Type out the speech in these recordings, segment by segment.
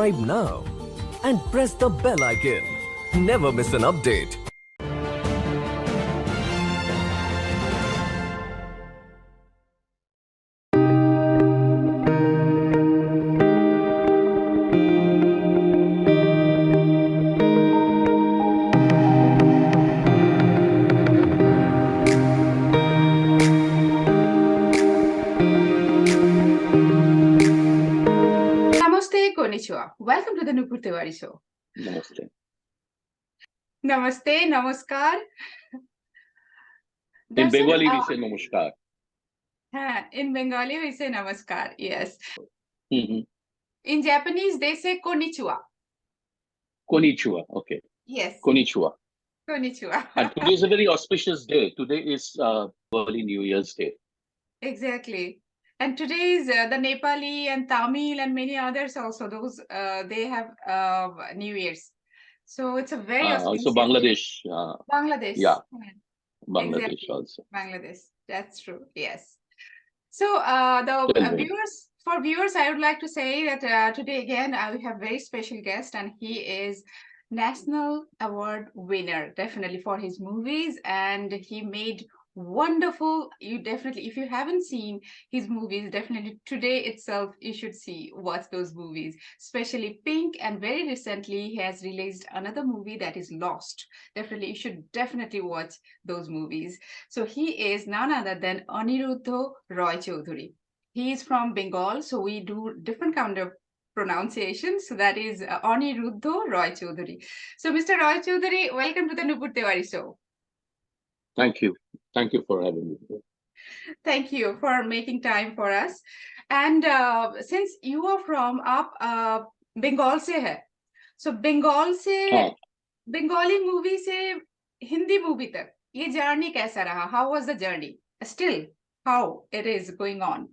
subscribe now and press the bell icon. Never miss an update. Konnichiwa. Welcome to the thenupurtewarishow. Namaste. Namaste, namaskar. In Bengali, we say namaskar. In Bengali, we say namaskar, yes. Mm-hmm. In Japanese, they say konnichiwa. Konnichiwa, okay. Yes. Konnichiwa. Konnichiwa. And today is a very auspicious day. Today is early New Year's Day. Exactly. And today is the Nepali and Tamil and many others also. Those they have New Year's. So it's a very also Bangladesh. Bangladesh. Yeah. Bangladesh exactly. also. Bangladesh. That's true. Yes. So the viewers, I would like to say that today again we have very special guest, and he is National Award winner, definitely for his movies, and he made wonderful. You definitely, if you haven't seen his movies, definitely today itself you should watch those movies, especially Pink, and very recently he has released another movie that is Lost. Definitely, you should definitely watch those movies. So he is none other than Aniruddha Roy Chaudhary. He is from Bengal, so we do different kind of pronunciation. So that is Aniruddha Roy Chaudhary. So Mr. Roy Chaudhary, welcome to the thenupurtewarishow. Thank you. Thank you for having me. Thank you for making time for us. And since you are from Bengal se hai, so Bengal se Bengali movie se Hindi movie tak, ye journey kaisa raha? How was the journey? Still, how it is going on?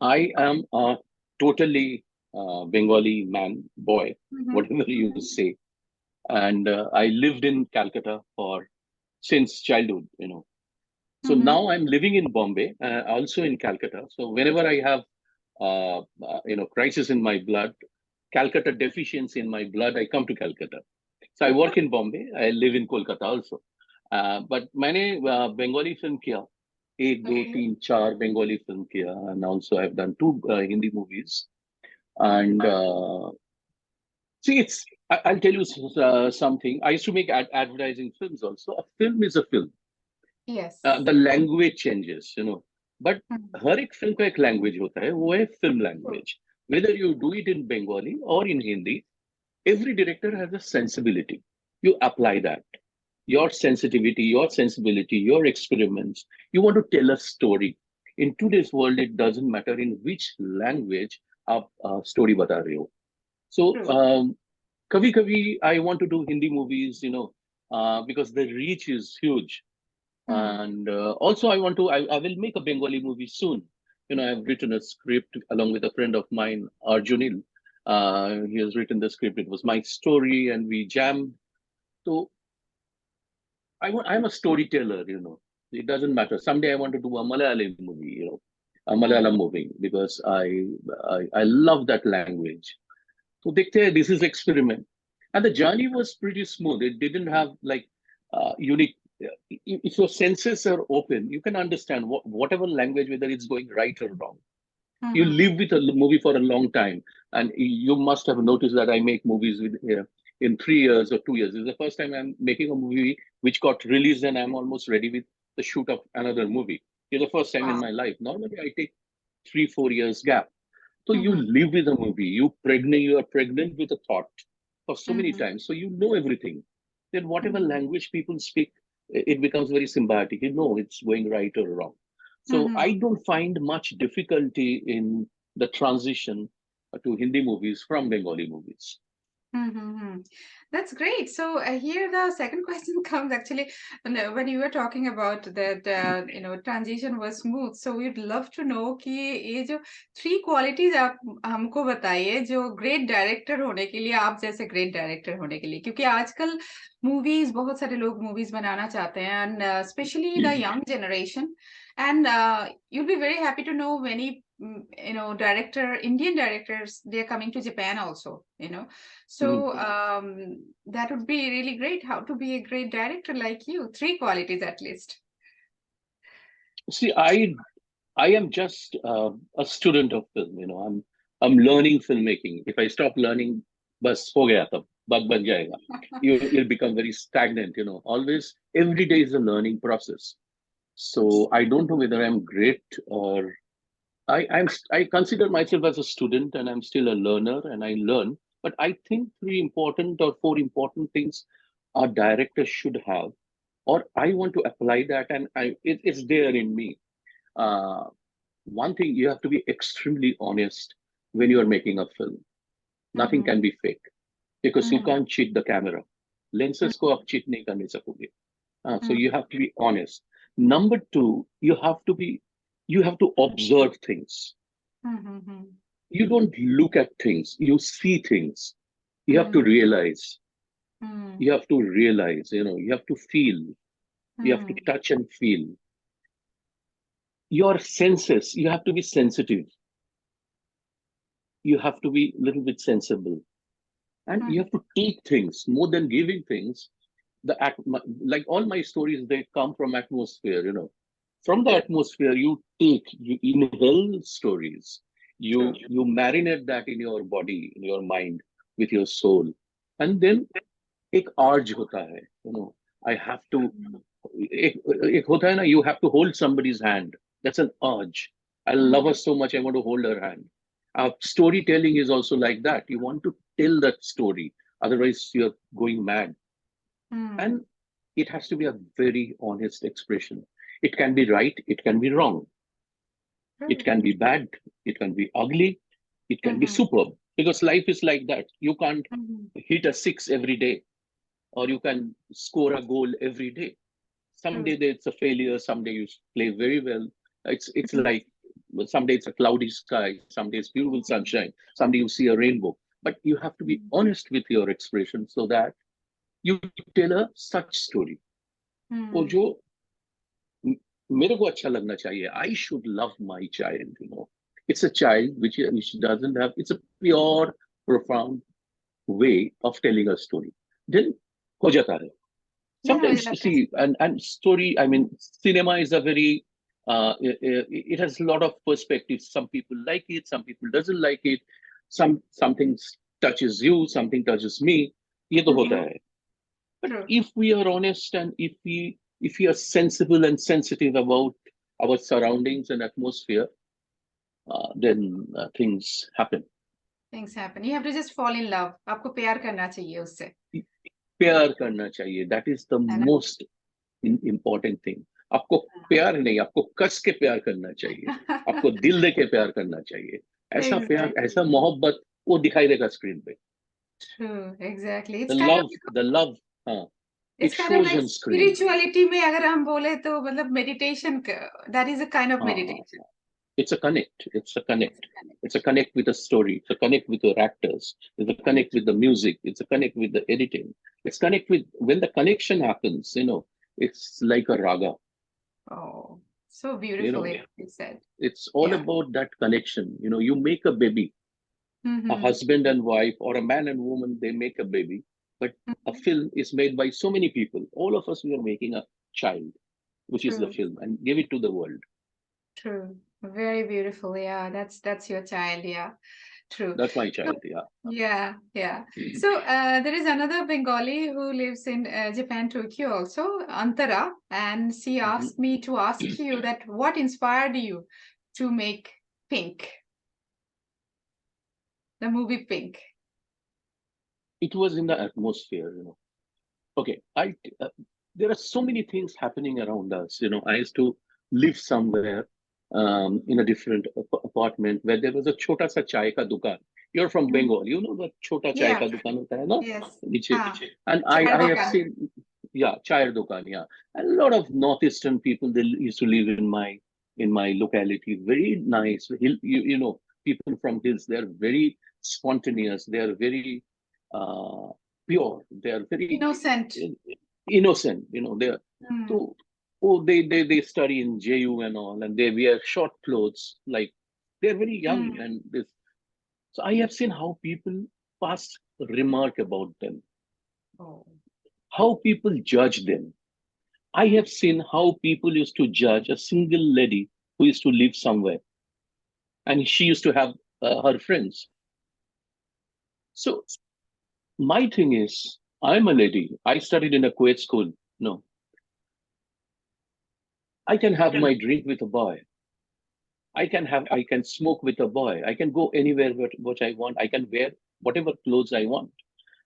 I am a totally Bengali man, boy, whatever you say. And I lived in Calcutta since childhood, So now I'm living in Bombay, also in Calcutta. So whenever I have, crisis in my blood, Calcutta deficiency in my blood, I come to Calcutta. So I work in Bombay. I live in Kolkata also. But मैंने Bengali film किया, 1, 2, 3, 4 Bengali film किया, and also I've done 2 Hindi movies. And see, I'll tell you something. I used to make advertising films also. A film is a film. Yes. The language changes, But हर एक film का एक language होता है, वो है film language. Whether you do it in Bengali or in Hindi, every director has a sensibility. You apply that. Your sensitivity, your sensibility, your experiments. You want to tell a story. In today's world, it doesn't matter in which language आप story बता रहे हो. So कभी-कभी I want to do Hindi movies, because the reach is huge. And also I will make a Bengali movie soon. I've written a script along with a friend of mine, Arjunil. He has written the script. It was my story and we jammed. So I'm a storyteller, It doesn't matter. Someday I want to do a Malayalam movie, a Malayalam movie, because I love that language. So this is experiment. And the journey was pretty smooth. It didn't have like unique. If your senses are open, you can understand whatever language, whether it's going right or wrong. You live with a movie for a long time, and you must have noticed that I make movies in 3 years or 2 years. This is the first time I'm making a movie which got released, and I'm almost ready with the shoot of another movie. It's the first time in my life. Normally, I take 3-4 years gap. So you live with a movie. You are pregnant with a thought for so many times. So you know everything. Then whatever language people speak, it becomes very symbiotic. It's going right or wrong. So I don't find much difficulty in the transition to Hindi movies from Bengali movies. That's great. So here the second question comes actually when you were talking about that transition was smooth. So we'd love to know कि ये जो 3 qualities आप हमको बताइए जो great director होने के लिए, आप जैसे great director होने के लिए, क्योंकि आजकल movies बहुत सारे लोग movies बनाना चाहते हैं, and especially the young generation, and you'll be very happy to know Indian directors, they're coming to Japan also, Mhm. So that would be really great. How to be a great director like you? 3 qualities at least. See, I am just a student of film. I'm learning filmmaking. If I stop learning, bas ho gaya tab, bug ban jayega. You'll become very stagnant. Always, every day is a learning process. So I don't know whether I'm great or I consider myself as a student and I'm still a learner and I learn. But I think 4 important things a director should have, or I want to apply that, and it's there in me. Uh, One thing, you have to be extremely honest when you are making a film. Nothing Mhm, can be fake because you mhm, can't cheat the camera. Lenses ko mhm, aap cheat nahi karne sakoge. So mhm, you have to be honest. Number two, you have to observe things. mhm, You don't look at things, you see things. You have to mhm, realize. mhm, You have to realize, you have to feel. You have to mhm, touch and feel. Your senses, you have to be sensitive. You have to be a little bit sensible. And you mhm, have to take things more than giving things. Like all my stories, they come from atmosphere. From the atmosphere, you inhale stories. true. You marinate that in your body, in your mind, with your soul. And then एक urge होता है, I have to, एक होता है ना, you have to hold somebody's hand. That's an urge. I love her Mhm, so much, I want to hold her hand. Storytelling is also like that. You want to tell that story, otherwise you're going mad. mhm, And it has to be a very honest expression. It can be right, it can be wrong, it true. can be bad, it can be ugly, it can be Mhm, superb. Because life is like that. You can't mhm, hit a six every day, or you can score a goal every day. Someday true. it's a failure, someday you play very well. It's Mhm, like, well, someday it's a cloudy sky, someday it's beautiful sunshine, someday you see a rainbow. But you have to be mhm, honest with your expression so that you tell a such story. वो mhm, जो मेरे को अच्छा लगना चाहिए. I should love my child. It's a child which doesn't have, it's a pure, profound way of telling a story. Then हो जाता है. yeah, Sometimes, yeah, see, and story, I mean, cinema is a very it has a lot of perspectives. Some people like it, some people doesn't like it. Something touches you, something touches me. ये तो होता mhm, है. But true. if we are honest, and if we are sensible and sensitive about our surroundings and atmosphere, then things happen. Things happen. You have to just fall in love. आपको प्यार करना चाहिए उससे, प्यार करना चाहिए. That is the है ना? most important thing. आपको प्यार नहीं, आपको कस के प्यार करना चाहिए. आपको दिल दे के प्यार करना चाहिए. ऐसा प्यार, Exactly. ऐसा मोहब्बत वो दिखाई देगा स्क्रीन पे. True. Exactly. The love, the love, हाँ, it It's kind of shows like on screen. spirituality में अगर हम बोले तो मतलब meditation that is a kind of हाँ, meditation. it's a connect. It's a It's connect. a kind It's a connect with the story. It's a connect with your actors. It's a of connect with the music. It's a connect with the editing. It's connect with, when the connection happens. It's like a raga. oh, so You know, beautifully you said. it's all Yeah. about that connection. You make a baby, a Mm-hmm. husband and wife, or a man and woman, they make a baby. But a Mm-hmm. film is made by so many people. All of us, we are making a child, which is the True. film, and give it to the world. True. Very beautiful. Yeah, that's your child. Yeah. True. That's my So, child. Yeah. yeah, yeah. So there is another Bengali who lives in Japan, Tokyo also, Antara, and she Mhm. asked me to ask you that what inspired you to make Pink, the movie Pink? It was in the atmosphere. Okay, there are so many things happening around us. I used to live somewhere in a different apartment where there was a chota sa chai ka dukan. You're from Mm. Bengal, you know the chota chai Yeah. ka dukan hota hai na? Yes. Niche. Ah, And chai I have dukan. seen, yeah, chai dukan, yeah. And a lot of northeastern people, they used to live in my locality. Very nice. People from hills, they are very spontaneous. They are very uh, pure. They are very Innocent. innocent. They're Mm. so, oh, they study in JU and all, and they wear short clothes, like They're very young, Mm. and this. So I have seen how people pass remark about them, Oh. how people judge them. I have seen how people used to judge a single lady who used to live somewhere, and she used to have her friends. So my thing is, I'm a lady. I studied in a Kuwait school. No, I can have my drink with a boy. I can smoke with a boy. I can go anywhere which I want. I can wear whatever clothes I want.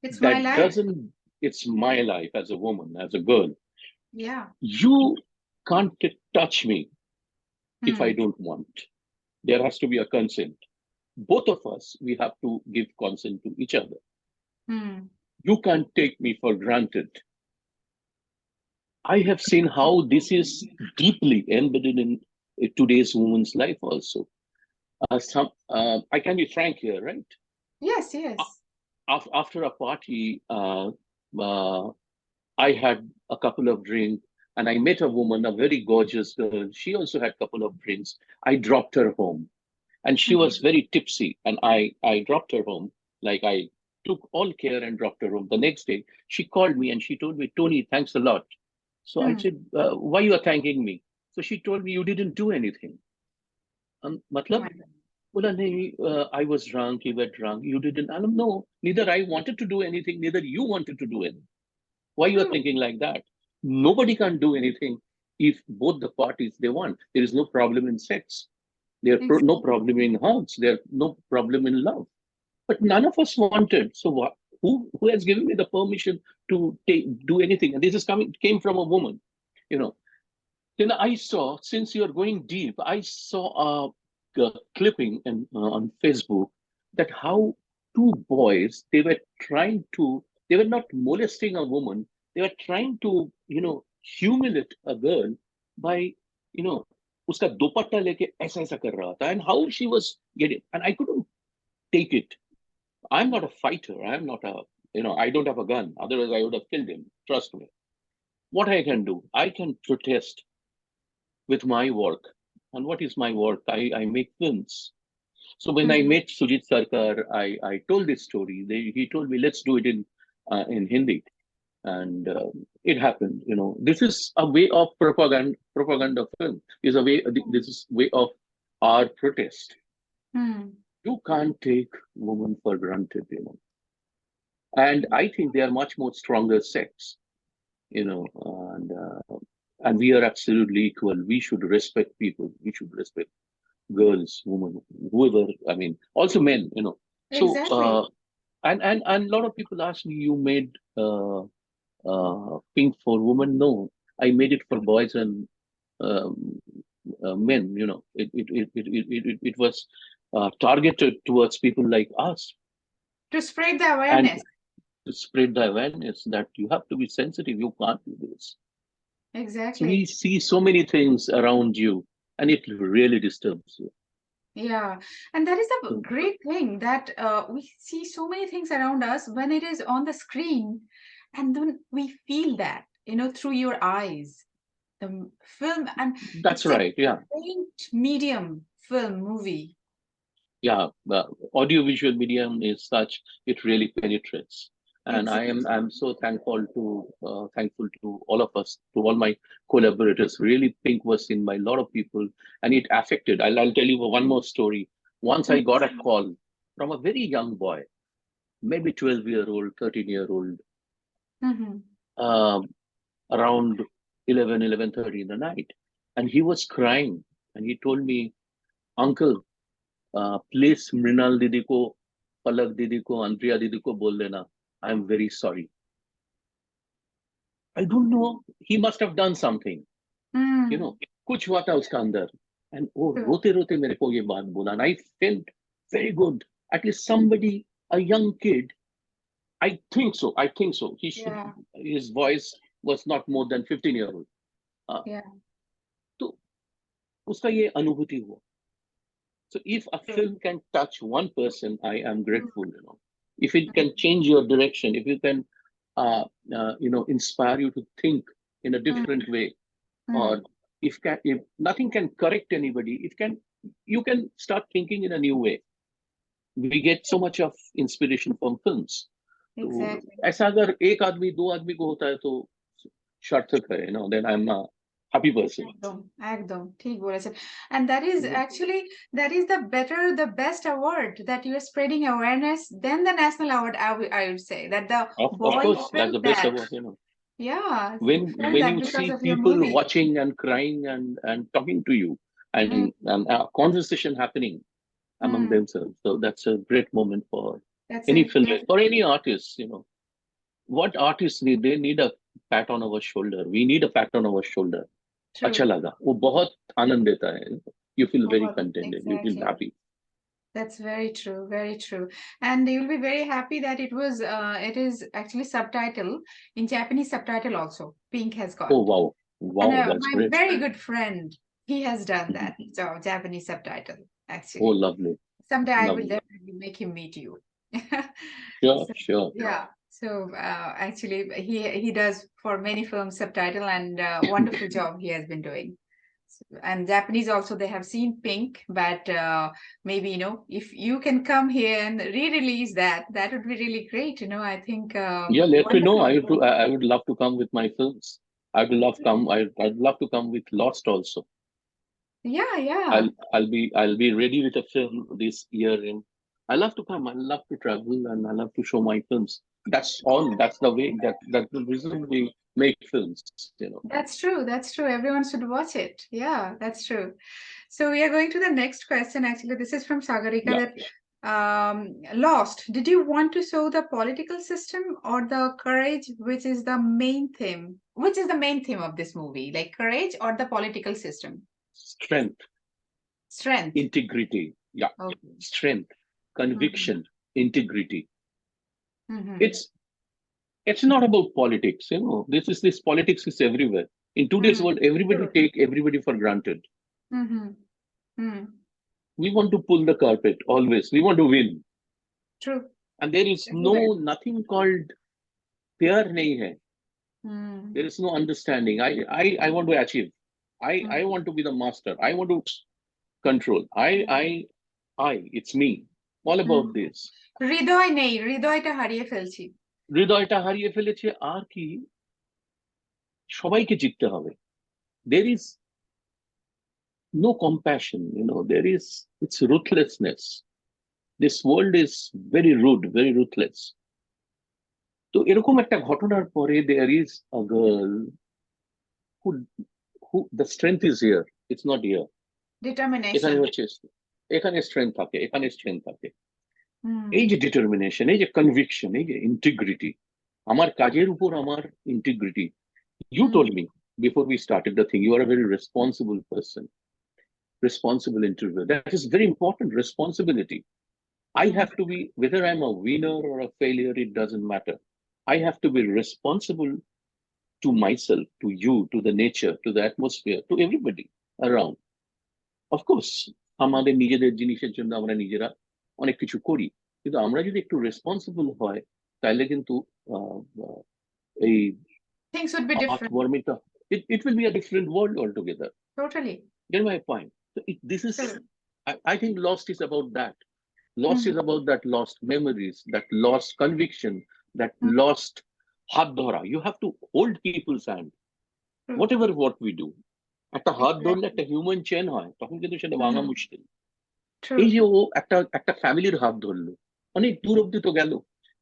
It's my That life. doesn't, it's my life as a woman, as a girl. Yeah. You can't touch me if I Mm. don't want. There has to be a consent. Both of us, we have to give consent to each other. Mm. You can't take me for granted. I have seen how this is deeply embedded in today's woman's life also. I can be frank here, right? Yes, yes. After a party, uh, I had a couple of drinks and I met a woman, a very gorgeous girl. She also had a couple of drinks. I dropped her home and she was Mhm. very tipsy. And I dropped her home. Like I took all care and dropped her home. The next day, she called me and she told me, Tony, thanks a lot. So I Mm. said, why you are thanking me? So she told me, you didn't do anything. Oh Matlab, my God. बोला नहीं, I was drunk, you were drunk, you didn't. And no, neither I wanted to do anything, neither you wanted to do anything. Why you are True. thinking like that? Nobody can do anything if both the parties they want. There is no problem in sex. No Exactly. problem in hugs. There's no problem in love. But none of us wanted. So what? Who has given me the permission to do anything? And this is coming came from a woman, you know. Then I saw, since you're going deep, I saw a clipping on Facebook that how two boys, they were not molesting a woman, they were trying to, humiliate a girl by, उसका दुपट्टा लेके ऐसा ऐसा कर रहा था, and how she was getting, and I couldn't take it. I'm not a fighter. I'm not a, I don't have a gun. Otherwise, I would have killed him. Trust me. What I can do, I can protest with my work. And what is my work? I make films. So when I Mhm. met Sujit Sarkar, I told this story. He told me, let's do it in Hindi. And it happened. This is a way of propaganda film. Is a way. This is way of our protest. Mm. You can't take women for granted. And I think they are much more stronger sex. you know, and uh, and we are absolutely equal. We should respect people. We should respect girls, women, whoever. I mean, also men. So, Exactly. and a lot of people ask me, you made Pink for women? No, I made it for boys and um, men. It was targeted towards people like us, To spread the and awareness. to spread the awareness that you have to be sensitive. You can't do this. So we Exactly. see so many things around you, and it really disturbs you. Yeah. And that is a So great thing that we see so many things around us when it is on the screen, and then we feel that, through your eyes. The film, and that's it's a right. Yeah, faint medium film movie. yeah. Audiovisual medium is such it really penetrates, and Exactly. I'm so thankful to all of us, to all my collaborators. Really, Pink was seen by a lot of people, and it affected. I'll tell you one more story. Once I got a call from a very young boy, maybe 12-year-old, 13-year-old, Mm-hmm. um, around 11:30 in the night, and he was crying, and he told me, "Uncle, please Mrinal didi ko, Palak didi ko, Andrea didi ko bol dena. I'm very sorry." I don't know. He must have done something. You Mm. know, कुछ हुआ था उसका अंदर. And वो True. रोते रोते मेरे को ये बात बोला. And I felt very good. At least somebody, a young kid. I think so. I think so. He should. Yeah. His voice was not more than 15-year-old. Uh, Yeah. तो उसका ये अनुभूति हुआ. So if a True. film can touch one person, I am Mm. grateful. If it can change your direction, if it can, inspire you to think in a Mm. different way, or Mm. if nothing can correct anybody, it can you can start thinking in a new way. We get so much of inspiration from films. तो Exactly. ऐसा अगर एक आदमी दो आदमी को होता है तो सार्थक है, then I'm a happy person. একদম ঠিক বলেছেন, and that is actually the best award that you are spreading awareness than the national award. I would say that the Of boy course, that's felt the best that. award. Yeah, When felt that you because see of your people movie. watching and crying and talking to you Mm, and a conversation happening among mm. themselves, so that's a great moment for That's any it. filmmaker or any artist. What artists need? They need a pat on our shoulder. We need a pat on our shoulder. True. अच्छा लगा, वो बहुत आनंद देता है. You feel very contented. You feel Exactly. happy. That's very true, very true. And you'll be very happy that it is actually subtitle in Japanese subtitle also. Pink has got. Oh wow, wow, And that's my great. very good friend, he has done that. So Japanese subtitle, Oh, actually. lovely. Someday I will Lovely. definitely make him meet you. Sure, So, sure. yeah. So actually, he does for many films subtitle, and wonderful job he has been doing. And Japanese also, they have seen Pink, but maybe if you can come here and re-release that, that would be really great. I think. Yeah, let me know. Wonderful. I would love to come with my films. I'd love to come with Lost also. Yeah, yeah. I'll be ready with a film this year. And I love to come. I love to travel, and I love to show my films. That's all. That's the way. That's the reason we make films. That's true. That's true. Everyone should watch it. Yeah, that's true. So we are going to the next question. Actually, this is from Sagarika. Yeah. That Lost. Did you want to show the political system or the courage, which is the main theme? Which is the main theme of this movie? Like courage or the political system? Strength, Strength. integrity. Yeah. Okay. Strength, conviction, integrity. Mhm. It's not about politics. This politics is everywhere. In today's world, everybody take everybody for granted. Mhm. Mm. We want to pull the carpet always. We want to win. True. And there is nothing called pyar nahi hai. Mm. There is no understanding. I want to achieve. I want to be the master. I want to control. It's me. All about this. হৃদয় নেই, হৃদয়টা হারিয়ে ফেলছি। হৃদয়টা হারিয়ে ফেলেছে আর কি সবাইকে জিততে হবে। There is no compassion, it's ruthlessness. This world is very rude, very ruthless. তো এরকম একটা ঘটনার পরে there is a girl who the strength is here, it's not here. Determination. এখানে strength থাকে, এখানে strength থাকে। এই যে determination, এই যে conviction, এই যে integrity, আমার কাজের উপর আমার integrity. You told me before we started the thing, you are a very responsible person, responsible interviewer. That is very important, responsibility. I have to be, whether I'm a winner or a failure, it doesn't matter. I have to be responsible to myself, to you, to the nature, to the atmosphere, to everybody around. Of course, আমাদের নিজেদের জিনিসের জন্য আমরা নিজেরা অনেক কিছু করি, কিন্তু আমরা যদি একটু রেসপন্সিবল হয় তাহলে কিন্তু এই things would be different. It will be a different world altogether. Totally. Get my point? So this is, I think Lost is about that. Lost is about that lost memories, that lost conviction, that lost হাত ধরা. You have to hold people's hand. Whatever what we do. একটা হাত ধরলে একটা human chain হয়, তখন কিন্তু সেটা ভাঙা মুশকিল। এই যে ও একটা ফ্যামিলির হাত ধরলো, অনেক দূর অব্দি তো গেল,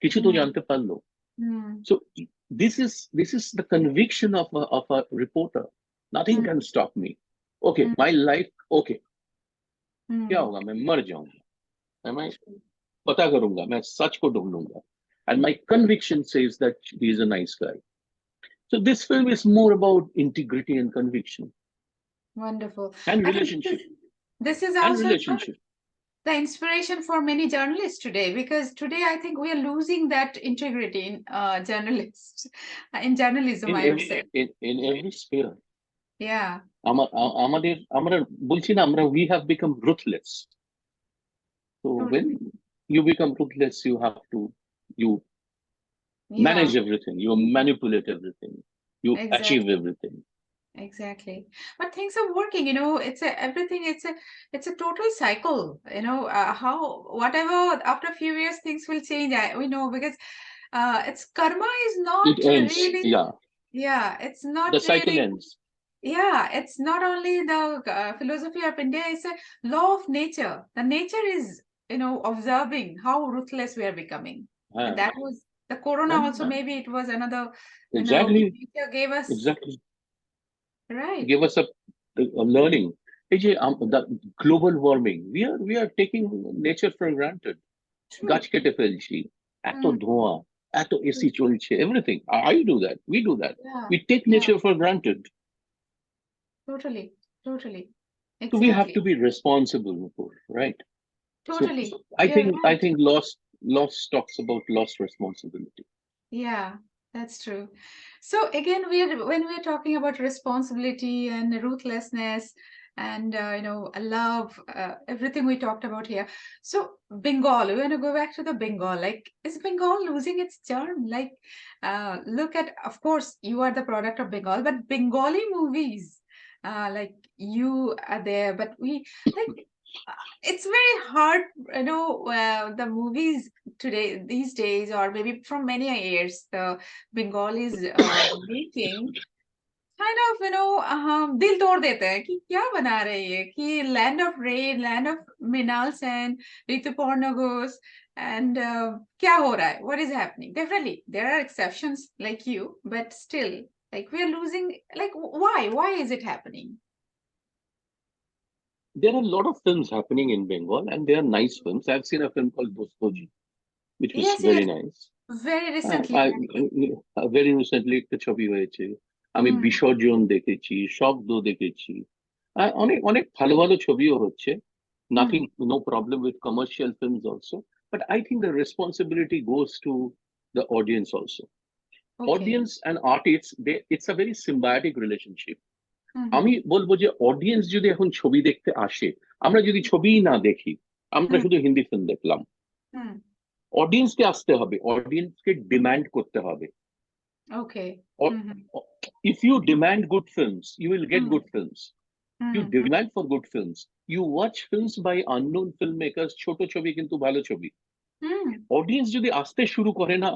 কিছু তো জানতে পারলো। So this is the conviction of a reporter. Nothing can stop me. Okay, my life, okay. क्या होगा, मैं मर जाऊंगा, मैं पता करूंगा, मैं सच को ढूंढूंगा. And my conviction says that he is a nice guy. So this film is more about integrity and conviction. Wonderful. And relationship. This is also the inspiration for many journalists today, because today I think we are losing that integrity in journalists, in journalism, I would say. In every sphere. Yeah. We have become ruthless. So when you become ruthless, you have to manage everything, you manipulate everything, you achieve everything. Exactly. But things are working, it's a everything, it's a total cycle, how whatever after a few years things will change. We know because it's karma is not It ends. really, Yeah, yeah, it's the not cycle really, ends. yeah, it's not only the philosophy of India, it's a law of nature. The nature is, observing how ruthless we are becoming. And Uh, that was the corona uh, also, uh, maybe it was another, exactly, nature gave us, exactly. right. Give us a learning. এই যে the global warming, we are taking nature for granted. গাছ True. কেটে ফেলছি, এত Mm, ধোঁয়া, এত AC true. চলছে, everything. I do that. We do that. Yeah. We take Yeah. nature for granted. Totally. Totally. So we have Exactly. to be responsible, Nupur, right? So Totally. I You're think I right. think loss talks about lost responsibility. Yeah, that's true. So again, when we're talking about responsibility and ruthlessness and love, everything we talked about here. So Bengal, we want to go back to the Bengal. Like, is Bengal losing its charm? Like, look at, of course, you are the product of Bengal, but Bengali movies, like you are there, but we like. It's very hard, the movies today, these days, or maybe from many years, the Bengalis making kind of, दिल तोड़ देते हैं कि क्या बना रहे हैं ये कि land of rain, land of Mrinal Sen, Rituparna Ghosh, and क्या हो रहा है? What is happening? Definitely, there are exceptions like you, but still, like we are losing. Like, why? Why is it happening? There are a lot of films happening in Bengal, and they are nice films. I've seen a film called Dostoji, which was Yes, very yes, nice. very recently. Very recently একটা ছবি হয়েছে, আমি Hmm. বিসর্জন দেখেছি, শব্দ দেখেছি, অনেক অনেক ভালো ভালো ছবিও হচ্ছে, nothing, Hmm. No problem with commercial films also, but I think the responsibility goes to the audience also. Okay. Audience and artist, it's a very symbiotic relationship. Hmm. আমি বলবো যে অডিয়েন্স যদি এখন ছবি দেখতে আসে, আমরা যদি ছবিই না দেখি, আমরা Hmm. শুধু হিন্দি ফিল্ম দেখলাম, Hmm. অডিয়েন্সকে আসতে হবে, অডিয়েন্সকে ডিমান্ড করতে হবে. Okay. Or Hmm. if you demand good films, you will get Hmm. good films. You Hmm. demand for good films. You watch films by unknown filmmakers, ছোট ছবি কিন্তু ভালো ছবি. Hmm. অডিয়েন্স যদি আসতে শুরু করে না,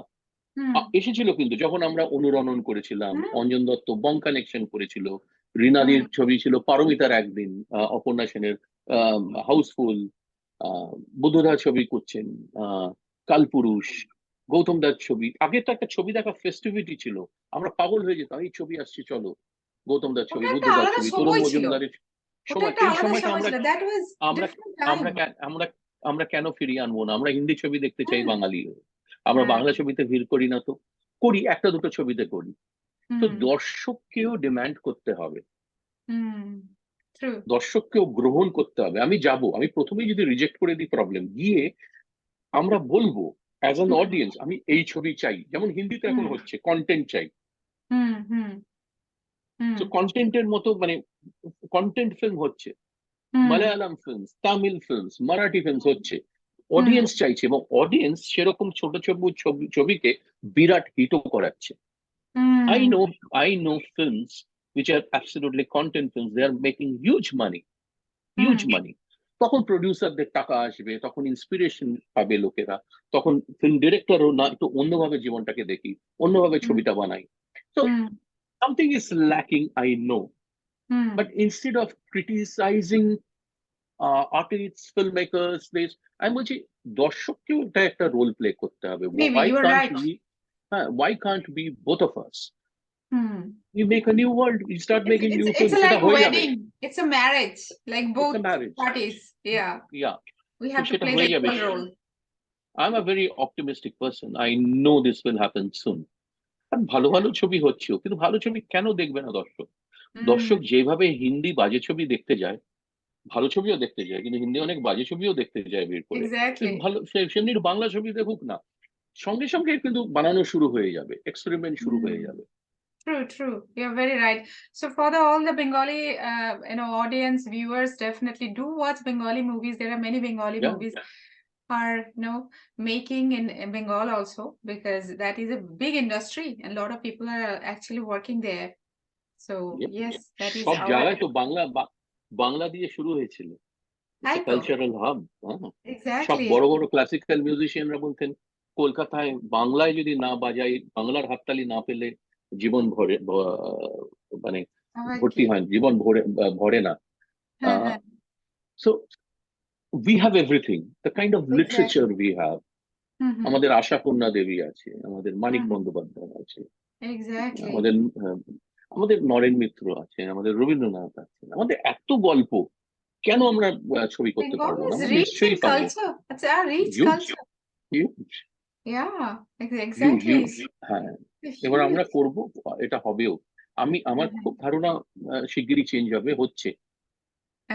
Hmm. এসেছিল কিন্তু যখন আমরা অনুরণন করেছিলাম, Hmm. অঞ্জন দত্ত বং কানেকশন করেছিল, রীনাদির Hmm. ছবি ছিল পারমিতার একদিন, অপর্ণা সেনের হাউসফুল, বুদ্ধদা ছবি করছেন, কালপুরুষ, গৌতম দার ছবি, আগে তো একটা ছবি দেখা ফেস্টিভিটি ছিল, আমরা পাগল হয়ে যেতাম, এই ছবি আসছে চলো, গৌতম দার ওটা ছবি, একটা বুদ্ধদার আলাদা ছবি, তরুণ সময় ছিল। মজুমদারের ওটা সময়, একটা এই আলাদা সময়টা সময় আমরা ছিল। That was আমরা different time. আমরা আমরা কেন ফিরিয়ে আনবো না? আমরা হিন্দি ছবি দেখতে চাই হুম, বাঙালি হয়ে। আমরা হ্যাঁ, বাংলা ছবিতে ভিড় করি না তো? করি, একটা দুটো ছবিতে করি। তো হুম, দর্শককেও ডিমান্ড করতে হবে, হুম, ট্রু। দর্শককেও গ্রহণ করতে হবে। আমি যাব, আমি প্রথমেই যদি রিজেক্ট করে দিই প্রবলেম, গিয়ে আমরা বলবো অ্যাজ অ্যান হুম, অডিয়েন্স আমি এই ছবি চাই, যেমন হিন্দিতে এখন হুম, হচ্ছে কন্টেন্ট চাই। হুম, হুম, হুম, তো কন্টেন্টের মতো মানে কন্টেন্ট ফিল্ম হচ্ছে, hmm, Malayalam films, Tamil films, Marathi films হচ্ছে, হুম, অডিয়েন্স চাইছে, এবং অডিয়েন্স সেরকম ছোট ছবিকে বিরাট হিটও করাচ্ছে। I hmm, know, I know films which are absolutely content films. They are making hmm, huge money. তখন প্রডিউসারদের টাকা আসবে, তখন ইন্সপিরেশন পাবে লোকেরা, তখন ফিল্ম ডিরেক্টরও না একটু অন্যভাবে জীবনটাকে দেখি, অন্যভাবে হুম, ছবিটা বানাই। So hmm, something is lacking, I know. Hmm. But instead of criticizing artists, filmmakers, this, আমি বলছি দর্শককেও এটা একটা রোল প্লে করতে হবে. Maybe you are right. Why can't we, both of us, hmm. we make a new world, we start It's making it's new it's films, সেটা like হয়ে যাবে, wedding. It's a marriage. Like it's a both marriage, parties. Yeah. yeah. We So have to সেটা play the হয়ে যাবে. equal role. I'm a very optimistic person, I know this will happen soon. আর ভালো Yeah. ভালো ছবি হচ্ছেও, কিন্তু ভালো ছবি কেন দেখবে না দর্শক? হুম। দর্শক যেভাবে হিন্দি বাজে ছবি দেখতে যায়, ভালো ছবিও দেখতে যায়, কিন্তু হিন্দি অনেক বাজে ছবিও দেখতে যায় বের করে, Exactly. ভালো সেমনি বাংলা ছবি দেখুক না, সঙ্গে সঙ্গে কিন্তু বানানো শুরু হয়ে যাবে, এক্সপেরিমেন্ট শুরু হয়ে Hmm. যাবে. True, true. You're very right. So for all the Bengali, audience viewers, definitely do watch Bengali movies. There are many Bengali Yeah, movies are, making in Bengal also because that is a big industry and a lot of people are actually working there. So Yep. yes, that is সব our. জায়গায় তো বাংলা দিয়ে শুরু হয়েছিল। It's তাই a তো, cultural hub. সব exactly. বড় বড় ক্লাসিক্যাল মিউজিশিয়ানরা বলতেন কলকাতায় বাংলায় যদি না বাজাই, বাংলার হাততালি না পেলে জীবন মানে আবার ভর্তি কি? হয়, জীবন ভরে না। হ্যাঁ, হ্যাঁ, So we have everything, the kind of literature exactly. we have. হুম, হুম, আমাদের আশাপূর্ণা দেবী আছে, আমাদের মানিক হুম, হুম, বন্দ্যোপাধ্যায় আছে, exactly. আমাদের আমাদের নরেন মিত্র আছে, আমাদের রবীন্দ্রনাথ আছে, আমাদের এত গল্প, কেন আমরা ছবি করতে Bengal পারবো না? is আমরা rich in নিশ্চয়ই পারবো। culture. It's a rich huge culture. Huge Yeah, huge exactly. Huge হ্যাঁ, এবার আমরা Huge. করব, এটা হবেও। আমার হ্যাঁ, হ্যাঁ। খুব ধারণা শিগগিরই চেঞ্জ হবে, হচ্ছে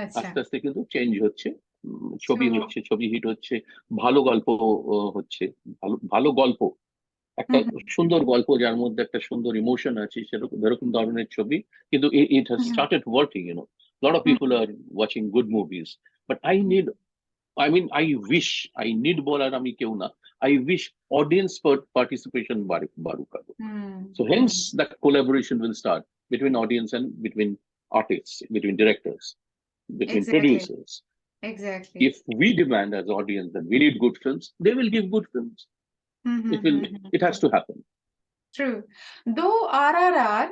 আচ্ছা। আস্তে আস্তে কিন্তু চেঞ্জ হচ্ছে। ছবি So, হচ্ছে, ছবি হিট হচ্ছে, ভালো গল্প হচ্ছে, ভালো ভালো গল্প, একটা হুম, হুম, সুন্দর গল্প যার মধ্যে একটা সুন্দর ইমোশন আছে, সেরকম এরকম ধরনের ছবি কিন্তু it has hmm, hmm, started working, lot of hmm, people are watching good movies, but I wish, I need বলার আমি কেউ না, I wish audience participation বাড়ুক আরো। হুম, So hence that collaboration will start between audience and between artists, between directors, between exactly, producers. exactly. If we demand as audience that we need good films, they will give good films. Hmm, hmm, hmm, hmm, It has hmm. to happen. True. Though RRR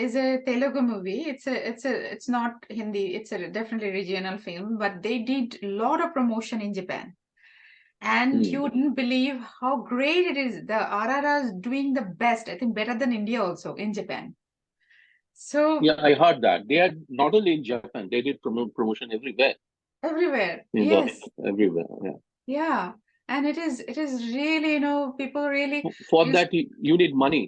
is a Telugu movie, it's not Hindi. It's a definitely regional film, but they did a lot of promotion in Japan. And you Hmm. wouldn't believe how great it is. The RRR is doing the best, I think better than India also in Japan. So Yeah, I heard that. They are not only in Japan, they did promotion everywhere. everywhere, In the yes, everywhere. Yeah. yeah. And it is really, people really For use, that, you need money.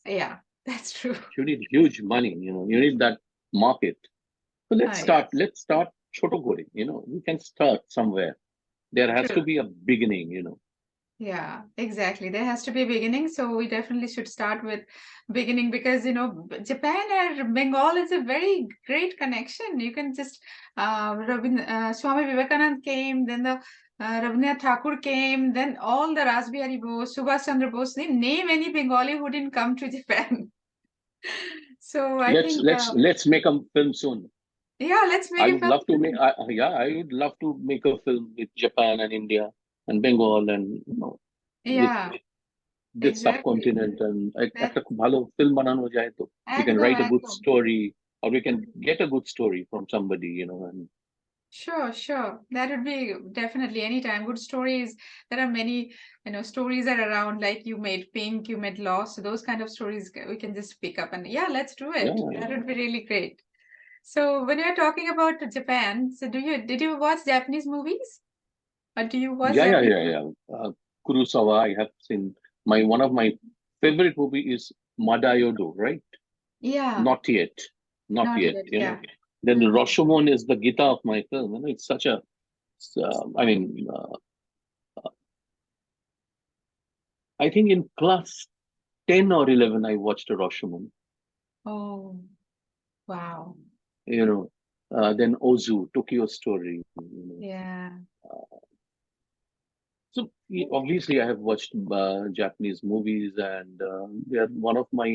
yeah, that's true. You need huge money. You need that market. So let's Yeah, start. Let's start choto kore. We can start somewhere. There has true. to be a beginning. Yeah, exactly. There has to be a beginning. So we definitely should start with beginning because, Japan and Bengal is a very great connection. You can just, Swami Vivekanand came, then the Rabindranath Thakur came, then all the Rasbihari Bose, Subhash Chandra Bose, they name any Bengali who didn't come to Japan. So I Let's think, let's let's make a film soon. yeah, let's make I a would film. love to make. I would love to make a film with Japan and India and Bengal and with Yeah, this exactly. subcontinent, and That, একটা খুব ভালো film বানানো যায় তো, we can একদম, write a good একদম. story, or we can get a good story from somebody, and Sure, sure. That would be definitely anytime. Good stories. There are many, stories are around, like you made Pink, you made Lost. So those kind of stories we can just pick up and yeah, let's do it. That yeah, would be really great. So when you're talking about Japan, so did you watch Japanese movies? Or do you watch yeah, yeah, Japanese? yeah, yeah. Kurosawa, I have seen. One of my favorite movie is Madayodo, right? Yeah, Not yet, not not yet. yet. Yeah. Then Mhm. Rashomon is the Gita of my film. It's such a, I think in class 10 or 11, I watched a Rashomon. Oh, wow. Then Ozu, Tokyo Story. Yeah. So obviously, I have watched Japanese movies, and they are one of my.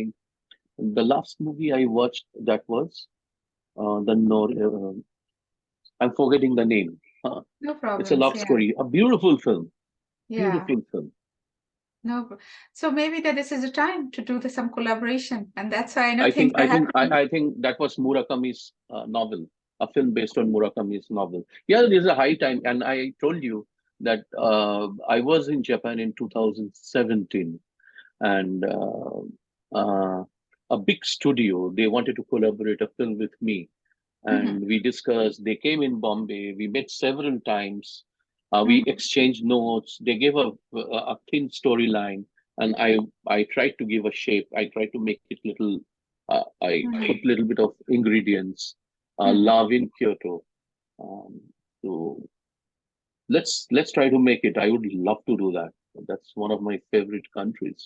The last movie I watched that was the Nor. I'm forgetting the name. No It's a problems. love Yeah. story, a beautiful film, Yeah. beautiful film. No. So maybe that this is the time to do some collaboration, and that's why I know I things think are I think happening. I think that was Murakami's novel, a film based on Murakami's novel. Yeah, there's a high time, and I told you that I was in Japan in 2017, and a big studio, they wanted to collaborate a film with me, Mhm, and we discussed. They came in Bombay. We met several times. We mhm, exchanged notes. They gave a thin storyline, and I tried to give a shape. I tried to make it little. I mhm, put little bit of ingredients. mhm. Love in Kyoto. Um, so let's try to make it. I would love to do that. That's one of my favorite countries.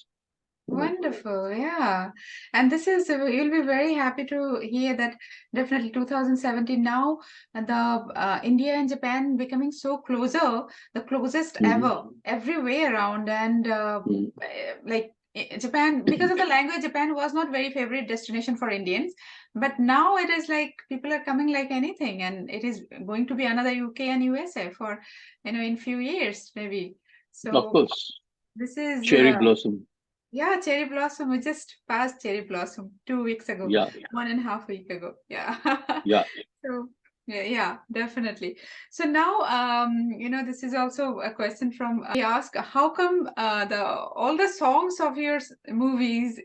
Wonderful, yeah. And this is, you'll be very happy to hear that definitely 2017 now, the India and Japan becoming so closer, the closest Mhm. ever, every way around. And Mhm. like Japan, because of the language, Japan was not very favorite destination for Indians. But now it is like people are coming like anything, and it is going to be another UK and USA for, in few years maybe. Of So course, this is, cherry blossom. yeah, cherry blossom. We just passed cherry blossom 2 weeks ago, Yeah, 1.5 weeks ago. Yeah. yeah. So yeah, definitely. So now, this is also a question from we ask, how come all the songs of your movies,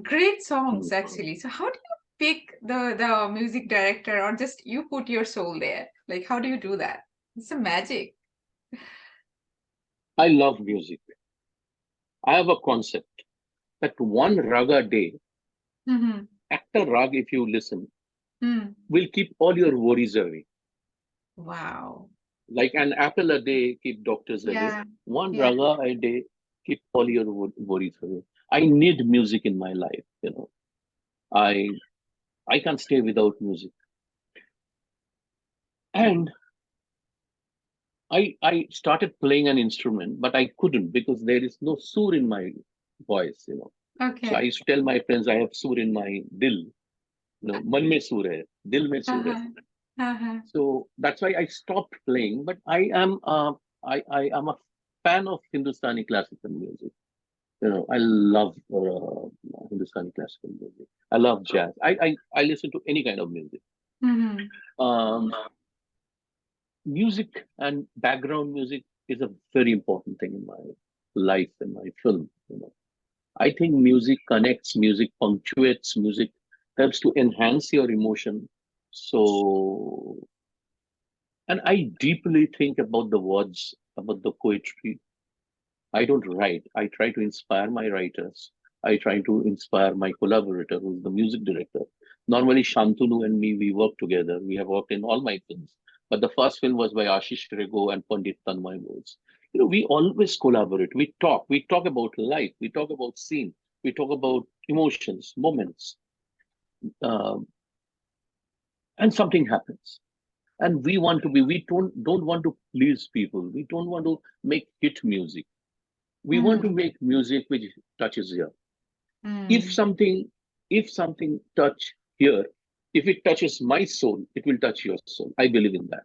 great songs actually. So how do you pick the music director, or just you put your soul there? Like, how do you do that? It's a magic. I love music. I have a concept that one rag a day, Mm-hmm. actor rag, if you listen, Mm. will keep all your worries away. Wow. Like an apple a day keep doctors away. Yeah. One Yeah. raga a day keep all your worries away. I need music in my life. I can't stay without music. And I started playing an instrument, but I couldn't because there is no sur in my voice. So I Okay. used to tell my friends I have sur in my dil. Man mein sur hai, dil mein sur hai. Uh-huh. Uh-huh. So that's why I stopped playing. But I am a fan of Hindustani classical music. I love Hindustani classical music. I love jazz. I listen to any kind of music. Mm-hmm. Um, Music and background music is a very important thing in my life and my film. I think music connects, music punctuates, music helps to enhance your emotion. So, and I deeply think about the words, about the poetry. I don't write. I try to inspire my writers. I try to inspire my collaborator, who's the music director. Normally, Shantanu and me, we work together. We have worked in all my films. But the first film was by Ashish Rego and Pandit Tanmay Bose. We always collaborate. We talk. We talk about life. We talk about scene. We talk about emotions, moments. Um, and something happens. And we don't want to please people. We don't want to make hit music. We want to Mm. make music which touches here. If Mm. something, if something touch here, if it touches my soul, it will touch your soul. I believe in that.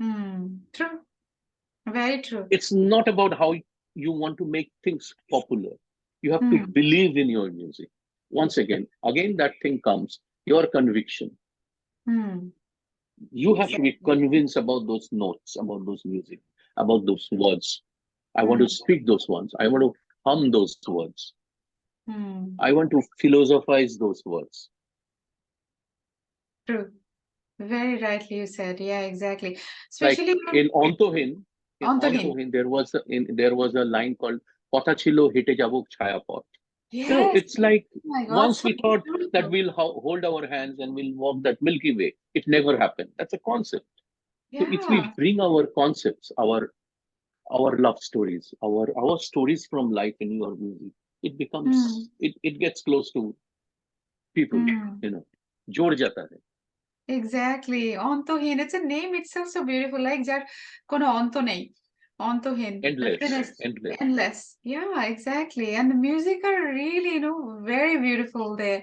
Mm. True. Very true. It's not about how you want to make things popular. You have to Mm. believe in your music. Once again that thing comes, your conviction. Mm. You have to be Exactly. convinced about those notes, about those music, about those words. I want to Mm. speak those ones. I want to hum those words. Mm. I want to philosophize those words. True. Very rightly you said. Yeah, exactly. Like Especially in Ontohin, on the hint. there was a line called "Kotha chilo hete jabok chayapot." Yes. It's like Oh my God, once so we thought that beautiful. we'll hold our hands and we'll walk that Milky Way. It never happened. That's a concept. So if we Yeah. bring our concepts, our love stories, our stories from life in your music, Mm. it gets close to people. Mm. You know, जोड़ जाता है. Exactly. অন্তহীন. It's a name itself so beautiful. Like যার কোনো অন্ত নেই. অন্তহীন. The Endless, finish. endless. Endless. Yeah, exactly. And the music are really, very beautiful there.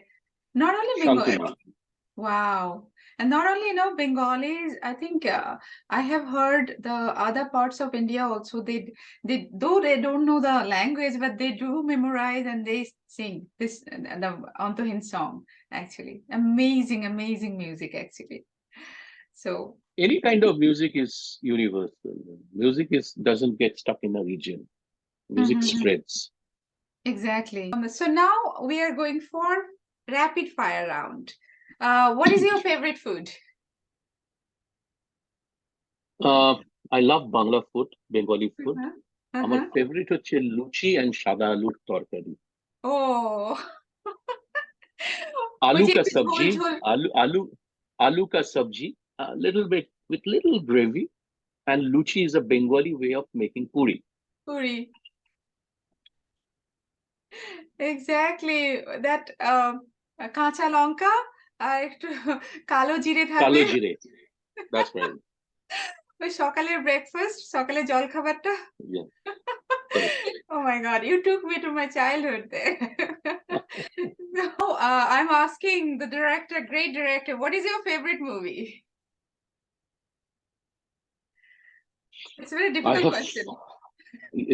Not only Bengali. Shantanu. Wow. And not only, Bengalis, I think I have heard the other parts of India also. They though they don't know the language, but they do memorize and they sing this the Antohin song. Actually, amazing, amazing music. Actually, so Any kind of music is universal. Music is doesn't get stuck in a region. Music Mhm. spreads. Exactly. So now we are going for rapid fire round. What is your favorite food? Uh, I love Bangla food, Bengali food. Uh-huh. আমার Uh-huh. Favourite হচ্ছে লুচি and সাদা আলুর তরকারি. Oh. ওই Aloo যে ka একটু ঝোল sabji, ঝোল aloo ka sabji, a little bit with little gravy. And luchi is a Bengali way of making puri. Puri exactly that কাঁচা লঙ্কা আর একটু কালো জিরে থাকবে Kalo jire. That's right. ওই সকালের ব্রেকফাস্ট সকালে জল খাবারটা Yeah, correct. Oh my God, you took me to my childhood there. So, I'm asking the director, great director, what is your favorite movie? It's a very I difficult have. question.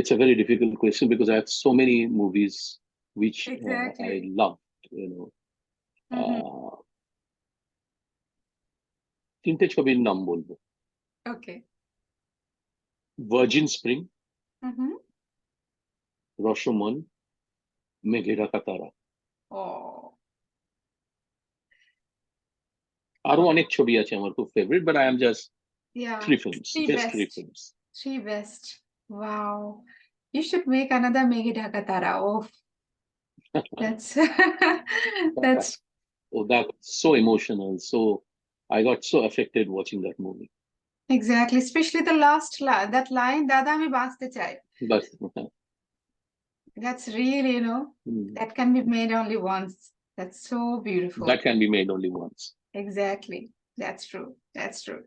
It's a very difficult question because I have so many movies which I Exactly. love. You know, Mhm. তিনটে ছবির নাম বলবো। Okay. Virgin spring, Mhm. রশমন, মেঘে ঢাকা তারা। Oh, আরো wow. অনেক ছবি আছে আমার খুব favourite, but I am just Yeah, three films, three just three best. Films. Three best. Wow. You should make another Meghe Dhaka Tara. Oh, that's that's Oh, that's so emotional. So I got so affected watching that movie. exactly. Especially the last that line, Dada ami baste chai. But That's really, that can be made only once. That's so beautiful. that can be made only once. Exactly. That's true. That's true.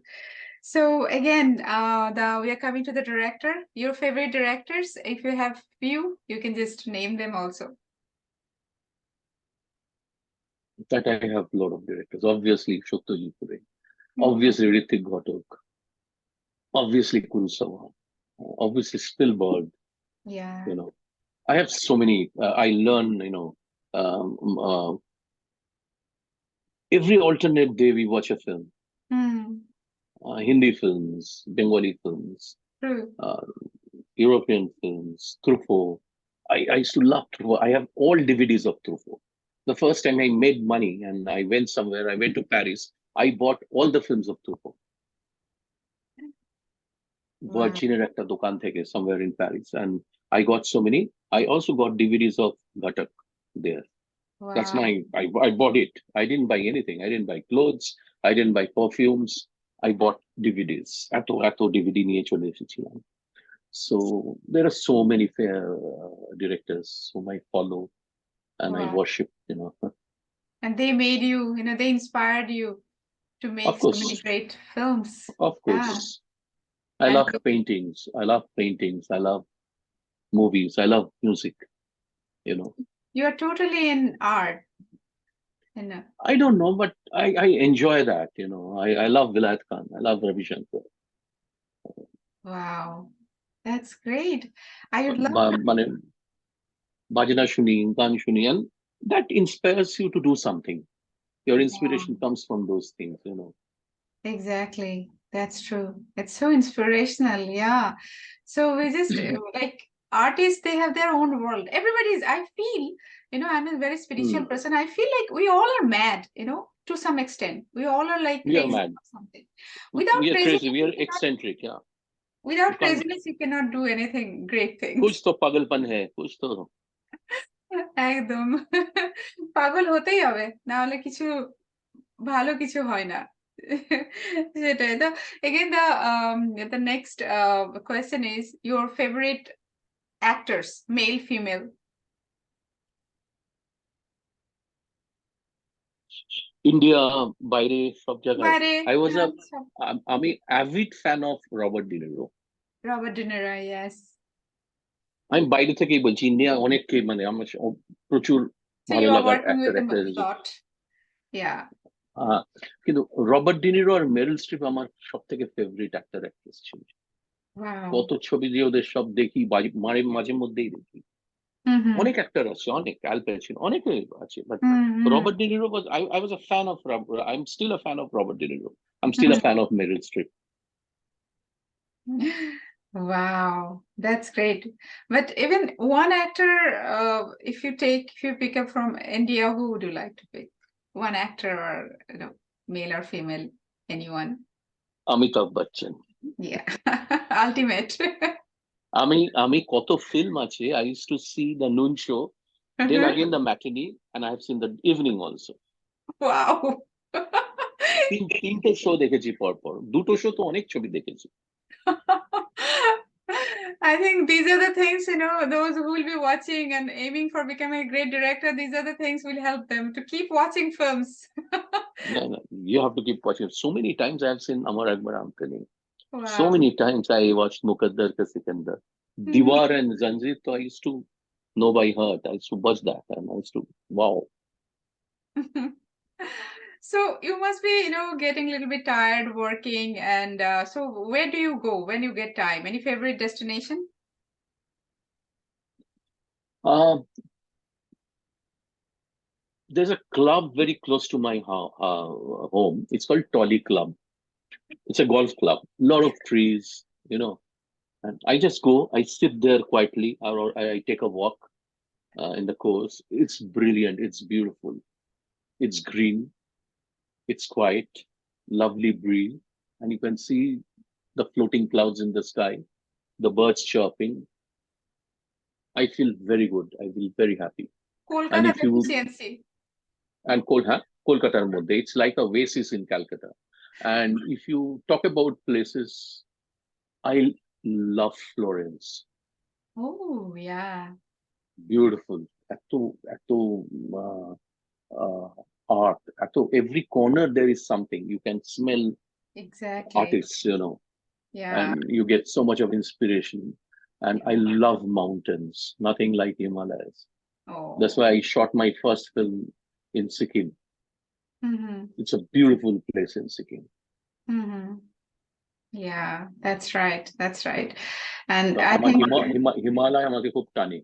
So again, we are coming to the director. Your favorite directors, if you have few, you can just name them also. That I have a lot of directors. Obviously, Satyajit Ray. Mhm. Obviously, Hrithik Ghatak. Obviously, Kurosawa. Obviously, Spielberg. Yeah. You know, I have so many. I learn. Um, uh, every alternate day we watch a film. Hmm. Hindi films, Bengali films, True. European films, Truffaut. I used to love Truffaut. I have all DVDs of Truffaut. The first time I made money and I went somewhere, I went to Paris, I bought all the films of Truffaut. Wow. Virginia একটা দোকান থেকে somewhere in Paris. And I got so many. I also got DVDs of Ghatak there. That's Wow. I bought it. I didn't buy anything. I didn't buy clothes. I didn't buy perfumes. I bought DVDs. এত DVD নিয়ে চলে এসেছিলাম। So there are so many fair directors whom I follow and I Wow. worship, And they made you, they inspired you to Of make so course, many great films. of Yeah. course. I And love paintings. I love paintings. I love movies. I love music, you know. you are totally in art. I don't know, but I enjoy that, I love Vilayat Khan. I love Ravi Shankar. Wow. That's great. I would love মানে বাজনা শুনি, গান শুনি, and that inspires you to do something. Your inspiration comes from those things. Exactly. That's true. It's so inspirational. Yeah. So we just like artists, they have their own world. Everybody's, I feel, I'm a very spiritual Hmm. person. I feel like we all are mad, to some extent. We all are like We are crazy mad. or something. Without We are crazy. craziness, We you are cannot, eccentric. Yeah. without You can't. craziness, you cannot do anything great things. कुछ तो पागलपन है, कुछ तो একদম পাগল হতেই হবে, না হলে কিছু ভালো কিছু হয় না। সেটাই তো। Again, the next question is your favorite actors, male, female. India বাইরে সব জায়গায়। বাইরে I was হ্যাঁ, সব আমি avid fan of Robert De Niro. Robert De Niro, yes. আমি বাইরে থেকেই বলছি, ইন্ডিয়া অনেককে মানে আমার প্রচুর So ভালো you are লাগার working actor with him a actress. lot. Yeah. কিন্তু রবার্ট ডিনিরো আর মেরিল স্ট্রিপ আমার সব থেকে ফেভারিট অ্যাক্টর অ্যাক্ট্রেস ছিল। Wow. কত ছবি দিয়ে ওদের সব দেখি, মাঝে মধ্যেই দেখি। Mhm. অনেক অ্যাক্টর আছে, অনেক অ্যাল প্যাচিনো, অনেকে আছে, but Mhm. Robert De Niro I was a fan of I'm still a fan of Robert De Niro. I'm still a fan of Meryl Streep. Wow, that's great. But even one actor, if you pick up from India, who would you like to pick? One actor or, male or female, anyone? Amitabh Bachchan. Yeah, ultimate. আমি কত film আছে, I used to see the noon show, then again the matinee, and I have seen the evening also. Wow. তিনটে show দেখেছি পরপর, দুটো show তো অনেক ছবি দেখেছি। I think these are the things, those who will be watching and aiming for becoming a great director, these are the things will help them to keep watching films. No, you have to keep watching. So many times I have seen Amar Akbar, I'm telling. Wow. So many times I watched Mukaddar Ka Sikandar. Diwar and Zanjeer, so I used to know by heart. I used to watch that, and I used to, wow. So you must be, getting a little bit tired working. And so where do you go when you get time? Any favorite destination? Uh, there's a club very close to my home. It's called Tolly Club. It's a golf club. A lot of trees, and I just go. I sit there quietly, or I take a walk in the course. It's brilliant. It's beautiful. It's green. It's quiet. Lovely breeze, and you can see the floating clouds in the sky, the birds chirping. I feel very good. I feel very happy. And Kolkata if you deficiency. and Kolkata's মধ্যে, it's like a oasis in Calcutta. And if you talk about places, I love Florence. Oh, yeah, Beautiful. এত uh, uh, art. Every corner there is something. You can smell exactly. artists, Yeah. and you get so much of inspiration. And I love mountains. Nothing like Himalayas. Oh. That's why I shot my first film in Sikkim. Mm-hmm. It's a beautiful place in Sikkim. Mm-hmm. Yeah, that's right. That's right. And তো I আমার think Himalaya আমাকে খুব টানে।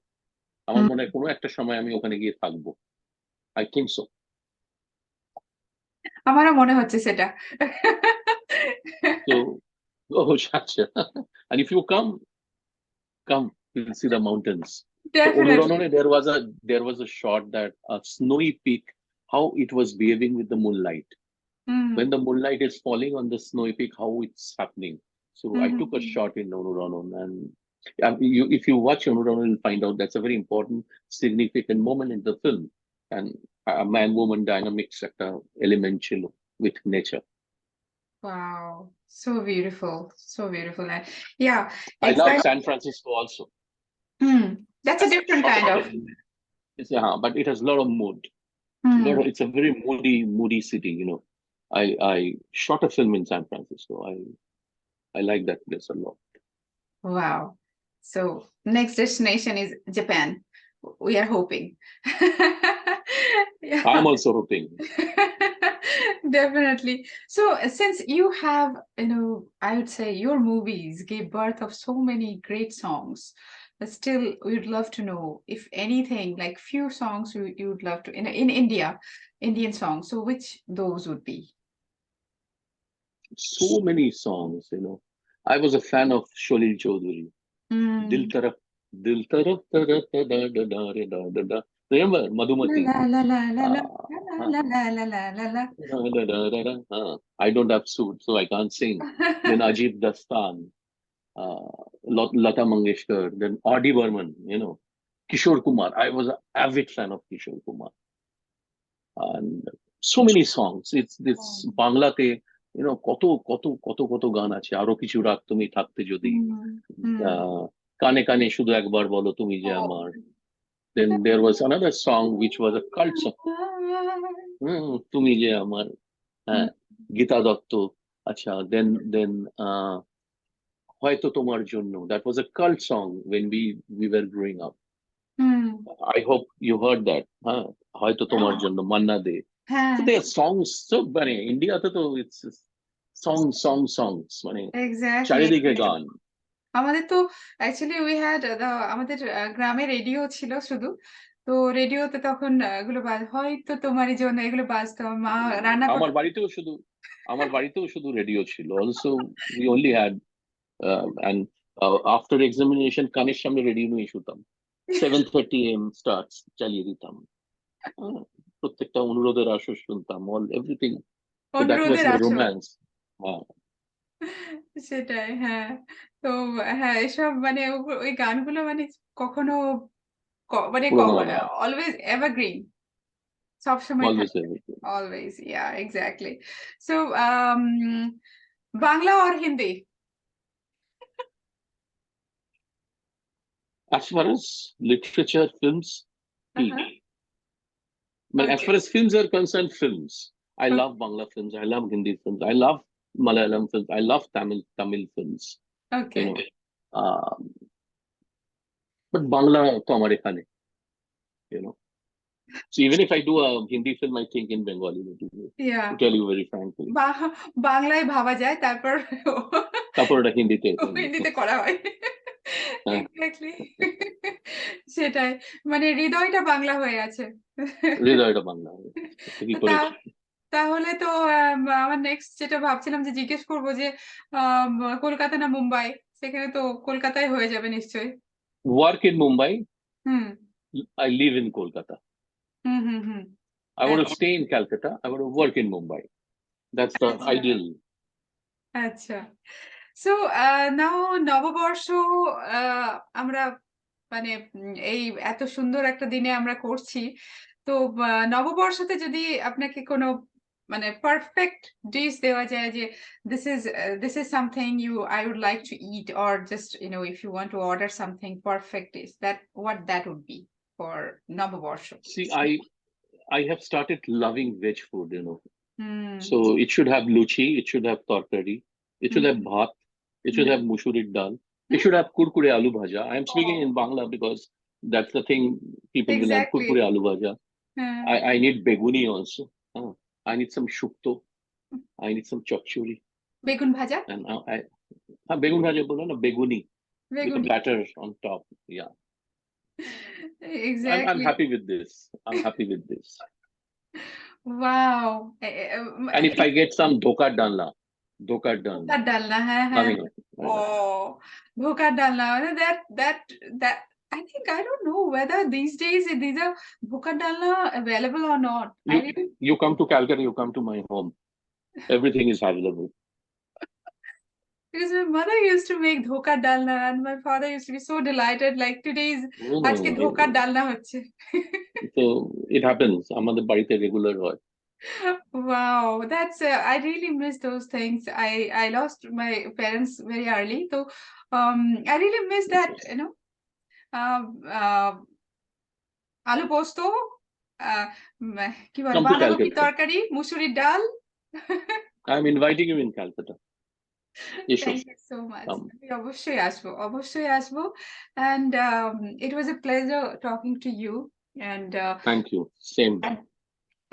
আমার হুম, মনে হয় কোনো একটা সময় আমি ওখানে গিয়ে থাকবো। I think so. আমারও মনে হচ্ছে সেটা। So, oh, আচ্ছা। And if you come, you'll see the mountains. So Definitely. Onuranone, there was a shot that a snowy peak, how it was behaving with the moonlight. Hmm, When the moonlight is falling on the snowy peak, how it's happening. So hmm, I hmm, took a hmm. shot in Onuranon, and if you watch Onuranon, you'll find out that's a very important, significant moment in the film, and a man-woman dynamics একটা element ছিল with nature. Wow, so beautiful, so beautiful. And yeah, I love exactly. San Francisco also. That's a As I different shot kind a of. film, but it has a lot of mood. Hmm. It's a very moody city. I shot a film in San Francisco. I like that place a lot. Wow. So next destination is Japan. We are hoping. Yeah. I'm also hoping. Definitely. So since you have, I would say your movies gave birth of so many great songs, but still we'd love to know if anything, like few songs you would love to in India, Indian songs. So which those would be? So many songs. I was a fan of Sholil Chaudhary. Dil Mm. taraf, dil taraf, da da da da da da da da da. Remember La Madhumati? la la la la la Uh, la huh, la la la la la la. da, da, da, da, da, I don't have suit, so I can't sing. Then Ajib Dastan, Lata Mangeshkar, then R.D. Burman, Kishore Kumar. I was an avid fan of Kishore Kumar. And so many songs. It's this বাংলাতে কত গান আছে, আরো কিছু রাত তুমি থাকতে যদি, Mm. আহ, কানে কানে শুধু একবার বলো তুমি যে Oh. আমার. Then there was another song which was a cult song, তুমি যে আমার, হ্যাঁ, গীতা দত্ত। আচ্ছা, then হয়তো তোমার জন্য, that was a cult song when we were growing up. Mm. I hope you heard that. হয়তো তোমার জন্য, মান্না দে. So হ্যাঁ, they are songs. So মানে ইন্ডিয়াতে তো it's songs মানে exactly. চারিদিকে গান। আমাদের তো অ্যাকচুয়ালি উই হ্যাড আমাদের গ্রামে রেডিও ছিল শুধু। তো রেডিওতে তখন এগুলো হয়তো তোমারই জন্য এগুলো বাজতো। মা রান্না আমার করতো। বাড়িতেও শুধু রেডিও ছিল। Also we only had and after examination কানের সামনে রেডিও নিয়ে শুতাম। 7:30 AM starts চালিয়ে দিতাম। প্রত্যেকটা অনুরোধের আসর শুনতাম, everything. So that was অনুরোধের the আসর। romance. সেটাই, হ্যাঁ। তো হ্যাঁ, এসব মানে ওই গানগুলো মানে কখনো মানে পুরোনো হয় না। Always evergreen. সবসময় Always থাকে। everything. Always, yeah exactly. So Bangla or Hindi? As far as literature, films, Uh-huh. as Okay. far as films are concerned, films. I love Bangla films. I love Hindi films. I love Malayalam films. I love Tamil films. You Okay. know, um, But Bangla to amar ekhane, you know. So even if I do a Hindi film, I think in Bengali, Yeah. to tell you very frankly. বাংলায় ভাবা যায়, তারপর তারপর ওটা হিন্দিতে হিন্দিতে করা হয়। হ্যাঁ। এক্স্যাক্টলি। সেটাই, মানে হৃদয়টা বাংলা হয়ে আছে। হৃদয়টা বাংলা হবে। ঠিকই করেছো। তাহলে তো আমার নেক্সট যেটা ভাবছিলাম যে জিজ্ঞেস করবো যে কলকাতা না মুম্বাই, সেখানে তো কলকাতায় হয়ে যাবে নিশ্চয়ই। Work in Mumbai, hmm I live in Kolkata. Hmm hmm hmm I want to stay in Calcutta. I want to work in Mumbai. That's the আচ্ছা। ideal. আচ্ছা, সো নাও নববর্ষ আমরা মানে এই এত সুন্দর একটা দিনে আমরা করছি, তো নববর্ষতে যদি আপনাকে কোনো মানে পারফেক্ট ডিশ দেওয়া যায় যে this is something I would like to eat, or just if you want to order something perfect dish, that what that would be for নববর্ষ? See, I have started loving veg food, hmm So it should have luchi, it should have tarkari, it should have bhat, it should have mushurid dal, it should have kurkure aloo bhaja. I am speaking in Bangla because that's the thing people will have, Exactly. kurkure aloo bhaja. হ্যাঁ I need beguni also. I need some shukto. I need some chakchuri. বেগুন ভাজা, And begun bhaja bolo na, beguni. With a বেগুনি, batter on top. Yeah. I'm exactly. happy with this. I'm happy with this. Wow. And if I get some dhokar dalna, ধোকার ডালনা, হ্যাঁ হ্যাঁ। coming up. ও ধোকার ডালনা, মানে that I think, I don't know whether these days these are ধোকার ডালনা available or not. You come to Calcutta, you come to my home. Everything is available. Because my mother used to make dhokar dalna and my father used to be so delighted, like today's আজকে ধোকার ডালনা হচ্ছে। So it happens. আমাদের বাড়িতে regular হয়। Wow, that's I really miss those things. I lost my parents very early, so I really miss that, আলু পোস্ত, কি বলে Come to বাঁধাকপি Calcutta. তরকারি, মুসুরির ডাল। I'm inviting you in Calcutta. Thank you so much. Come. আমি অবশ্যই আসবো, and it was a pleasure talking to you, and Thank you. Same.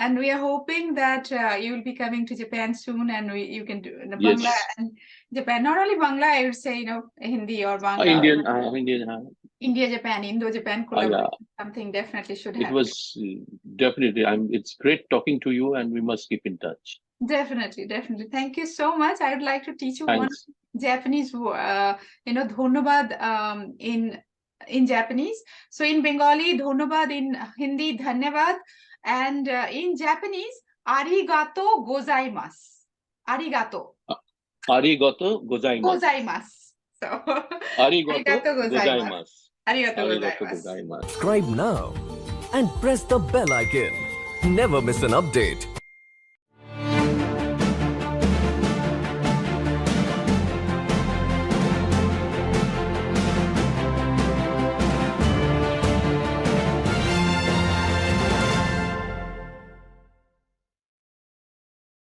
and we are hoping that you will be coming to Japan soon, and you can do Yes. Bangla and Japan. Not only Bangla, I would say, Hindi or Bangla. Indian, India, Japan, Indo-Japan collaboration, something definitely should it happen. was definitely. it's great talking to you, and we must keep in touch. Definitely. Thank you so much. I would like to teach you one Thanks. Japanese, dhonobad in Japanese. So in Bengali, dhonobad; in Hindi, dhanyavad; and in Japanese, arigato gozaimasu. Arigato. Arigato gozaimasu. Gozaimasu. So Arigato gozaimasu. Arigato Arigato gozaimasu. gozaimasu. Subscribe now and press the bell icon. Never miss an update.